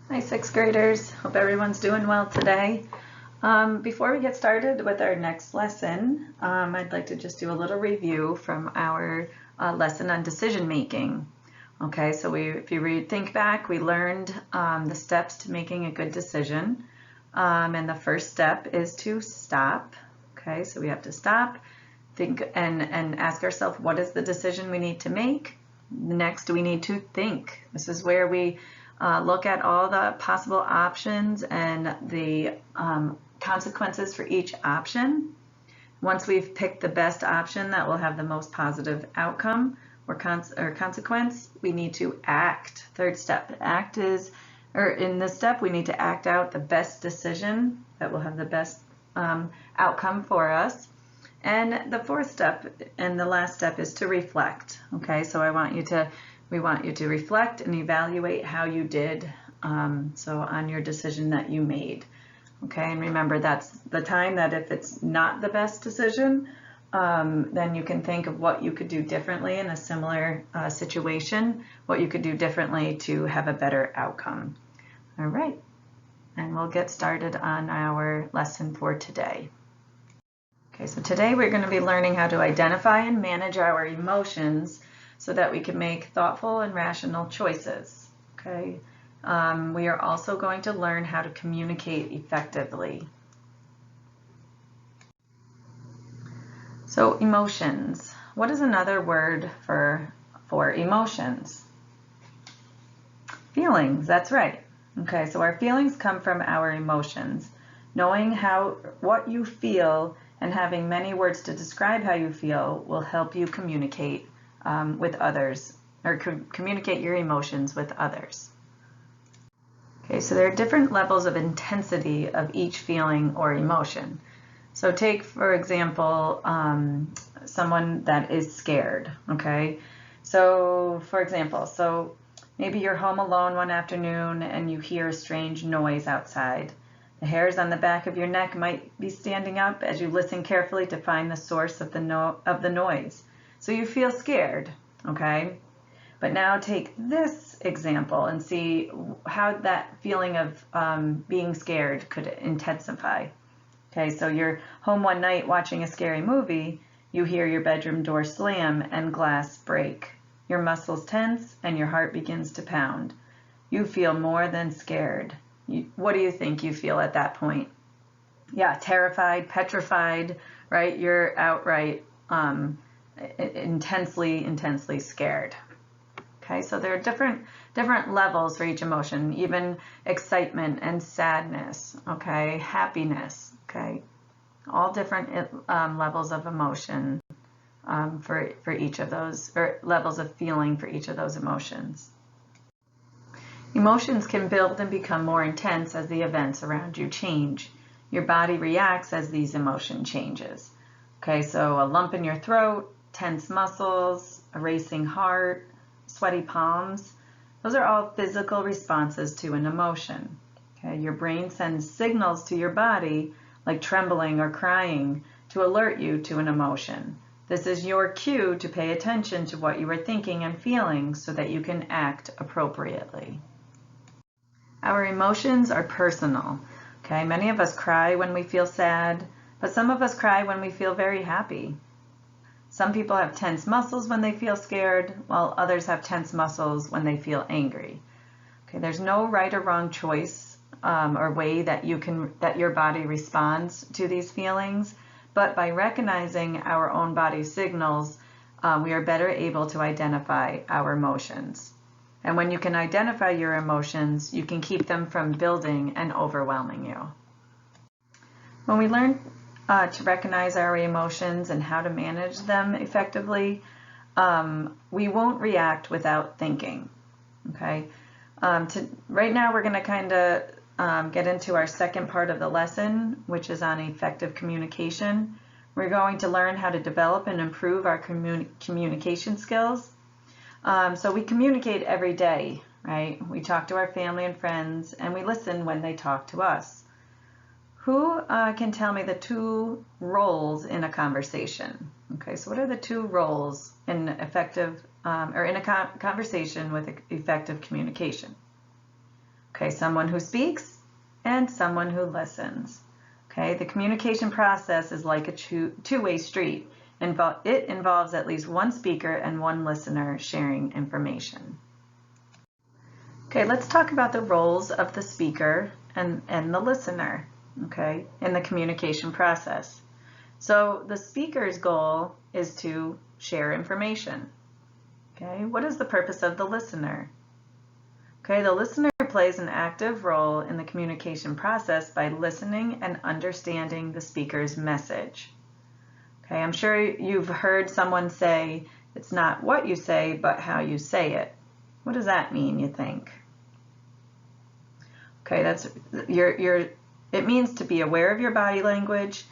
Hi, sixth graders. Hope everyone's doing well today. Before we get started with our next lesson, I'd like to just do a little review from our lesson on decision making. Okay, so if you think back, we learned the steps to making a good decision. And the first step is to stop. Okay, so we have to stop, think, and ask ourselves, what is the decision we need to make? Next, we need to think. This is where we look at all the possible options and the consequences for each option. Once we've picked the best option that will have the most positive outcome or consequence, we need to act. Third step, in this step, we need to act out the best decision that will have the best outcome for us. And the fourth step and the last step is to reflect. Okay, so we want you to reflect and evaluate how you did so on your decision that you made. Okay, and remember that's the time that if it's not the best decision, then you can think of what you could do differently in a similar situation, what you could do differently to have a better outcome. All right, and we'll get started on our lesson for today. Okay, so today we're going to be learning how to identify and manage our emotions so that we can make thoughtful and rational choices. Okay, we are also going to learn how to communicate effectively. So emotions. What is another word for emotions? Feelings, that's right. Okay, so our feelings come from our emotions. Knowing what you feel and having many words to describe how you feel will help you communicate with others, or communicate your emotions with others. Okay, so there are different levels of intensity of each feeling or emotion. So take, for example, someone that is scared, okay? So, for example, maybe you're home alone one afternoon and you hear a strange noise outside. The hairs on the back of your neck might be standing up as you listen carefully to find the source of the noise. So you feel scared, okay? But now take this example and see how that feeling of being scared could intensify. Okay, so you're home one night watching a scary movie, you hear your bedroom door slam and glass break. Your muscles tense and your heart begins to pound. You feel more than scared. What do you think you feel at that point? Yeah, terrified, petrified, right? You're outright intensely scared. Okay, so there are different levels for each emotion, even excitement and sadness, okay, happiness, okay, all different levels of emotion for each of those, or levels of feeling for each of those emotions. Emotions can build and become more intense as the events around you change. Your body reacts as these emotion changes. Okay, so a lump in your throat, tense muscles, a racing heart, sweaty palms, those are all physical responses to an emotion. Okay, your brain sends signals to your body, like trembling or crying, to alert you to an emotion. This is your cue to pay attention to what you are thinking and feeling so that you can act appropriately. Our emotions are personal. Okay, many of us cry when we feel sad, but some of us cry when we feel very happy. Some people have tense muscles when they feel scared, while others have tense muscles when they feel angry. Okay, there's no right or wrong choice or way that your body responds to these feelings, but by recognizing our own body signals, we are better able to identify our emotions. And when you can identify your emotions, you can keep them from building and overwhelming you. When we learn to recognize our emotions and how to manage them effectively, we won't react without thinking. Okay. Right now, we're going to kind of get into our second part of the lesson, which is on effective communication. We're going to learn how to develop and improve our communication skills. So we communicate every day, right? We talk to our family and friends, and we listen when they talk to us. Who can tell me the two roles in a conversation? Okay, so what are the two roles in effective or in a conversation with effective communication? Okay, someone who speaks and someone who listens. Okay, the communication process is like a two-way street. It involves at least one speaker and one listener sharing information. Okay, let's talk about the roles of the speaker and the listener, okay, in the communication process. So the speaker's goal is to share information. Okay, what is the purpose of the listener? Okay, the listener plays an active role in the communication process by listening and understanding the speaker's message. Okay, I'm sure you've heard someone say, it's not what you say, but how you say it. What does that mean, you think? Okay, it means to be aware of your body language,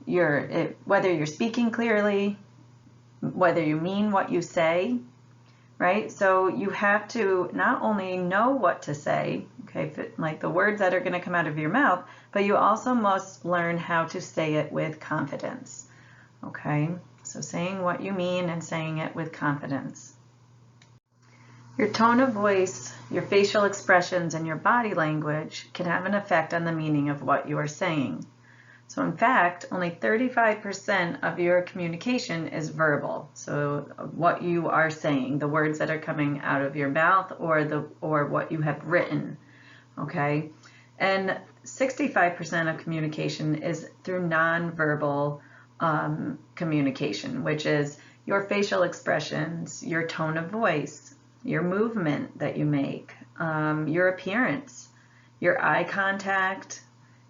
whether you're speaking clearly, whether you mean what you say, right? So you have to not only know what to say, okay, like the words that are going to come out of your mouth, but you also must learn how to say it with confidence, okay? So saying what you mean and saying it with confidence. Your tone of voice, your facial expressions, and your body language can have an effect on the meaning of what you are saying. So in fact, only 35% of your communication is verbal. So what you are saying, the words that are coming out of your mouth or what you have written, okay? And 65% of communication is through nonverbal communication, which is your facial expressions, your tone of voice, your movement that you make, your appearance, your eye contact,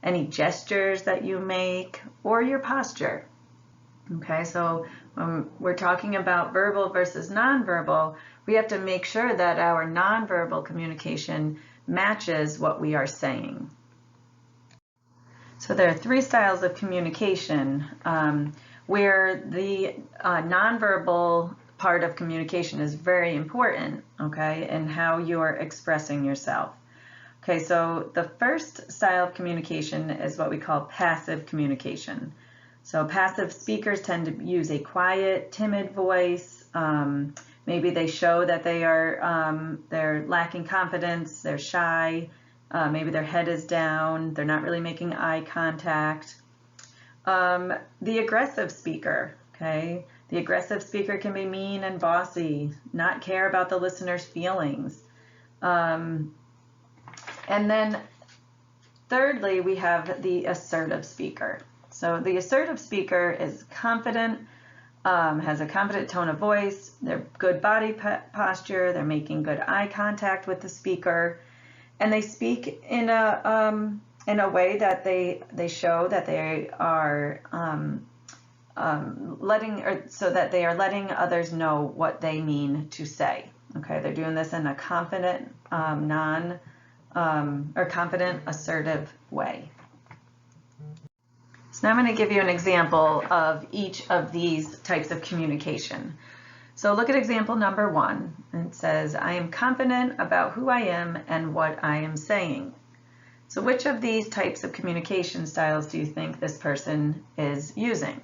any gestures that you make, or your posture. Okay, so when we're talking about verbal versus nonverbal, we have to make sure that our nonverbal communication matches what we are saying. So there are three styles of communication where the nonverbal part of communication is very important, okay, and how you are expressing yourself. Okay, so the first style of communication is what we call passive communication. So passive speakers tend to use a quiet, timid voice. Maybe they show that they're lacking confidence, they're shy, maybe their head is down, they're not really making eye contact. The aggressive speaker, okay? The aggressive speaker can be mean and bossy, not care about the listener's feelings. And then thirdly, we have the assertive speaker. So the assertive speaker is confident, has a confident tone of voice, they're good body posture, they're making good eye contact with the speaker, and they speak in a way that they show that they are letting others know what they mean to say. Okay, they're doing this in a confident, confident, assertive way. So now I'm going to give you an example of each of these types of communication. So look at example number 1. It says, I am confident about who I am and what I am saying. So which of these types of communication styles do you think this person is using?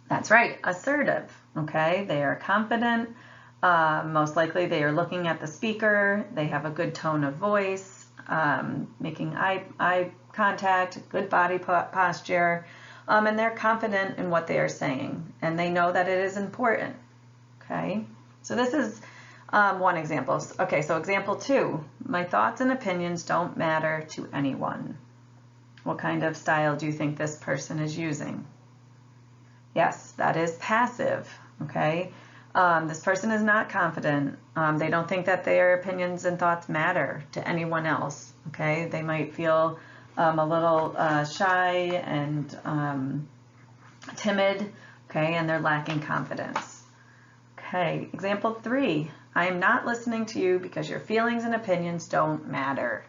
That's right, assertive. Okay, they are confident. Most likely they are looking at the speaker, they have a good tone of voice, making eye contact, good body posture, and they're confident in what they are saying, and they know that it is important. Okay, so this is one example. Okay, so example 2, my thoughts and opinions don't matter to anyone. What kind of style do you think this person is using? Yes, that is passive. Okay. This person is not confident. They don't think that their opinions and thoughts matter to anyone else. Okay, they might feel a little shy and timid. Okay, and they're lacking confidence. Okay, example 3. I am not listening to you because your feelings and opinions don't matter.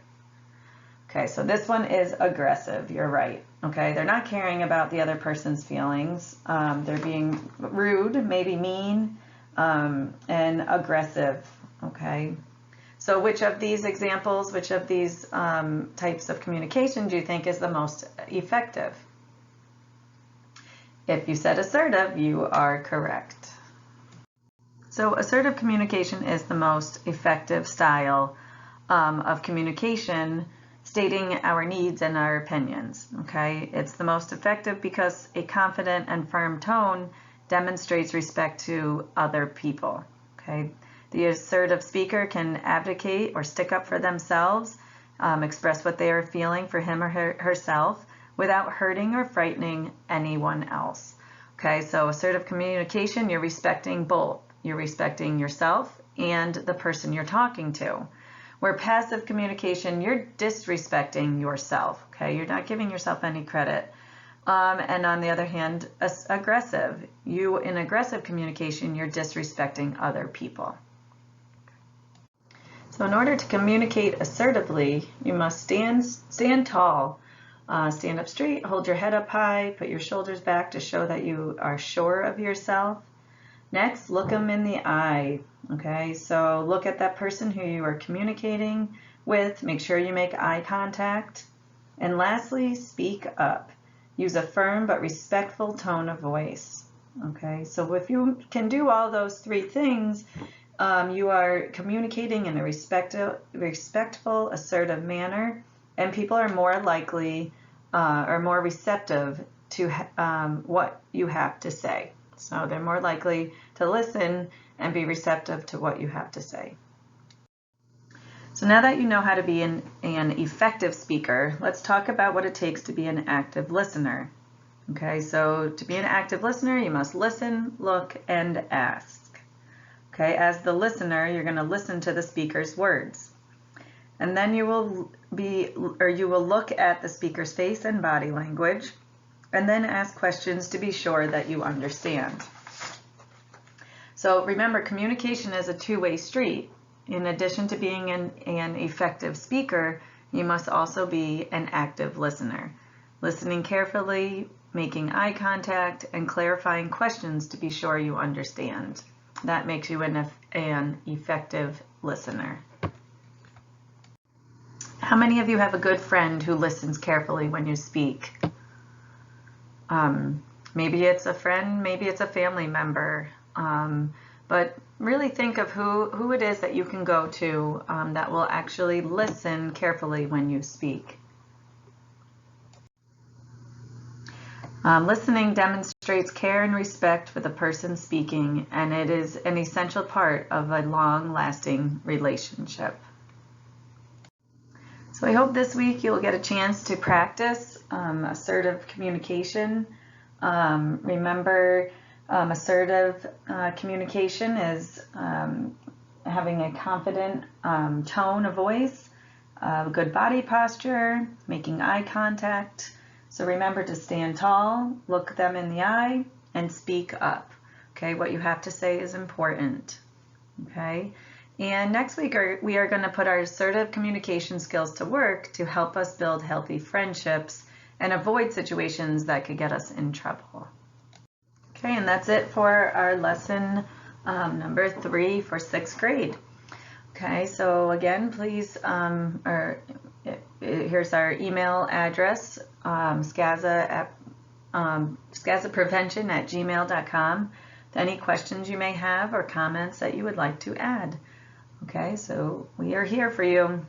Okay, so this one is aggressive. You're right. Okay, they're not caring about the other person's feelings. They're being rude, maybe mean, and aggressive. Okay, so which of these examples, which of these types of communication do you think is the most effective? If you said assertive, you are correct. So assertive communication is the most effective style of communication, stating our needs and our opinions. Okay, it's the most effective because a confident and firm tone demonstrates respect to other people. Okay, the assertive speaker can advocate or stick up for themselves, express what they are feeling for him or herself without hurting or frightening anyone else. Okay, so assertive communication, you're respecting both. You're respecting yourself and the person you're talking to. Where passive communication, you're disrespecting yourself. Okay, you're not giving yourself any credit. And on the other hand, aggressive. In aggressive communication, you're disrespecting other people. So in order to communicate assertively, you must stand tall, stand up straight, hold your head up high, put your shoulders back to show that you are sure of yourself. Next, look them in the eye. Okay, so look at that person who you are communicating with. Make sure you make eye contact. And lastly, speak up. Use a firm but respectful tone of voice. Okay, so if you can do all those three things, you are communicating in a respectful, assertive manner, and people are more likely or more receptive to what you have to say. So they're more likely to listen and be receptive to what you have to say. So now that you know how to be an effective speaker, let's talk about what it takes to be an active listener. Okay, so to be an active listener, you must listen, look, and ask. Okay, as the listener, you're going to listen to the speaker's words. And then you will look at the speaker's face and body language, and then ask questions to be sure that you understand. So remember, communication is a two-way street. In addition to being an effective speaker, you must also be an active listener, listening carefully, making eye contact, and clarifying questions to be sure you understand. That makes you an effective listener. How many of you have a good friend who listens carefully when you speak? Maybe it's a friend, maybe it's a family member, but really think of who it is that you can go to that will actually listen carefully when you speak. Listening demonstrates care and respect for the person speaking, and it is an essential part of a long-lasting relationship. So I hope this week you'll get a chance to practice assertive communication. Remember, assertive communication is having a confident tone of voice, good body posture, making eye contact. So remember to stand tall, look them in the eye, and speak up. Okay, what you have to say is important. Okay. And next week we are going to put our assertive communication skills to work to help us build healthy friendships and avoid situations that could get us in trouble. Okay, and that's it for our lesson number 3 for 6th grade. Okay, so again, please, here's our email address, skazaprevention@gmail.com. Any questions you may have or comments that you would like to add. Okay, so we are here for you.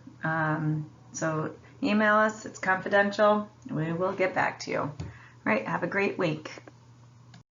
So email us, it's confidential. We will get back to you. All right, have a great week.